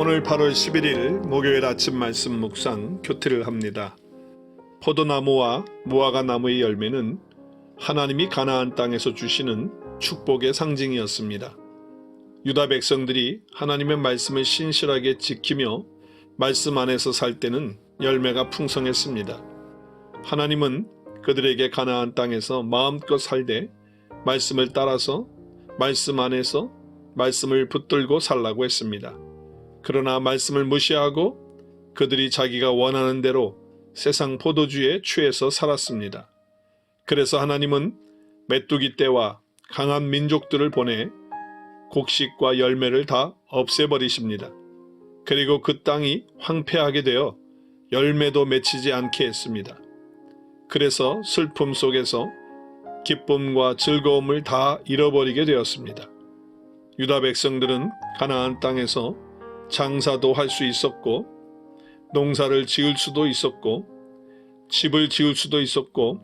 오늘 8월 11일 목요일 아침 말씀 묵상 교태를 합니다. 포도나무와 무화과 나무의 열매는 하나님이 가나안 땅에서 주시는 축복의 상징이었습니다. 유다 백성들이 하나님의 말씀을 신실하게 지키며 말씀 안에서 살 때는 열매가 풍성했습니다. 하나님은 그들에게 가나안 땅에서 마음껏 살되 말씀을 따라서 말씀 안에서 말씀을 붙들고 살라고 했습니다. 그러나 말씀을 무시하고 그들이 자기가 원하는 대로 세상 포도주에 취해서 살았습니다. 그래서 하나님은 메뚜기 떼와 강한 민족들을 보내 곡식과 열매를 다 없애버리십니다. 그리고 그 땅이 황폐하게 되어 열매도 맺히지 않게 했습니다. 그래서 슬픔 속에서 기쁨과 즐거움을 다 잃어버리게 되었습니다. 유다 백성들은 가나안 땅에서 장사도 할 수 있었고 농사를 지을 수도 있었고 집을 지을 수도 있었고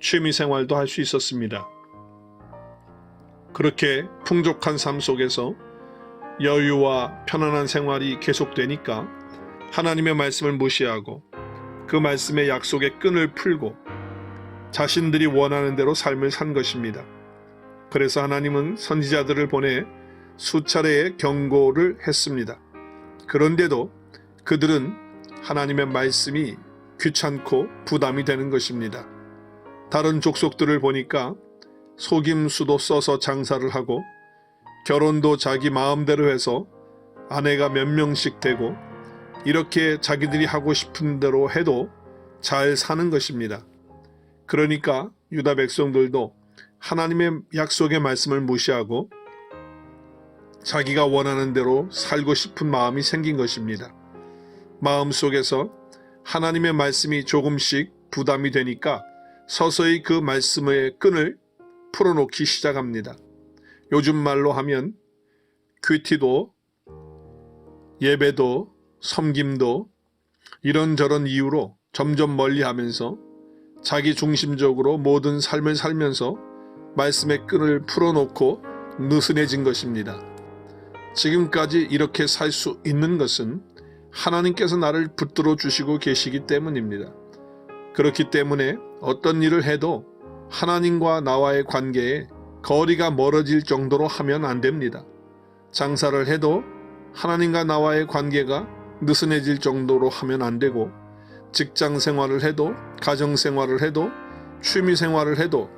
취미생활도 할 수 있었습니다. 그렇게 풍족한 삶 속에서 여유와 편안한 생활이 계속되니까 하나님의 말씀을 무시하고 그 말씀의 약속의 끈을 풀고 자신들이 원하는 대로 삶을 산 것입니다. 그래서 하나님은 선지자들을 보내 수차례의 경고를 했습니다. 그런데도 그들은 하나님의 말씀이 귀찮고 부담이 되는 것입니다. 다른 족속들을 보니까 속임수도 써서 장사를 하고 결혼도 자기 마음대로 해서 아내가 몇 명씩 되고 이렇게 자기들이 하고 싶은 대로 해도 잘 사는 것입니다. 그러니까 유다 백성들도 하나님의 약속의 말씀을 무시하고 자기가 원하는 대로 살고 싶은 마음이 생긴 것입니다. 마음속에서 하나님의 말씀이 조금씩 부담이 되니까 서서히 그 말씀의 끈을 풀어놓기 시작합니다. 요즘 말로 하면 큐티도 예배도 섬김도 이런저런 이유로 점점 멀리하면서 자기 중심적으로 모든 삶을 살면서 말씀의 끈을 풀어놓고 느슨해진 것입니다. 지금까지 이렇게 살 수 있는 것은 하나님께서 나를 붙들어 주시고 계시기 때문입니다. 그렇기 때문에 어떤 일을 해도 하나님과 나와의 관계에 거리가 멀어질 정도로 하면 안 됩니다. 장사를 해도 하나님과 나와의 관계가 느슨해질 정도로 하면 안 되고 직장 생활을 해도 가정 생활을 해도 취미 생활을 해도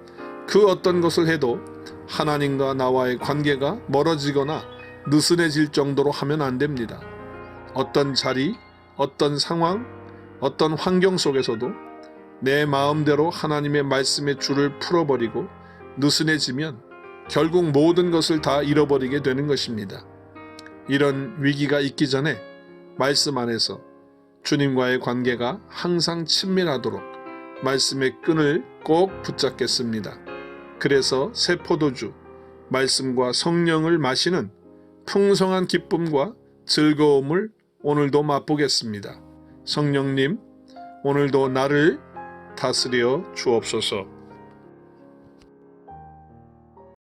그 어떤 것을 해도 하나님과 나와의 관계가 멀어지거나 느슨해질 정도로 하면 안 됩니다. 어떤 자리, 어떤 상황, 어떤 환경 속에서도 내 마음대로 하나님의 말씀의 줄을 풀어버리고 느슨해지면 결국 모든 것을 다 잃어버리게 되는 것입니다. 이런 위기가 있기 전에 말씀 안에서 주님과의 관계가 항상 친밀하도록 말씀의 끈을 꼭 붙잡겠습니다. 그래서 새 포도주, 말씀과 성령을 마시는 풍성한 기쁨과 즐거움을 오늘도 맛보겠습니다. 성령님, 오늘도 나를 다스려 주옵소서.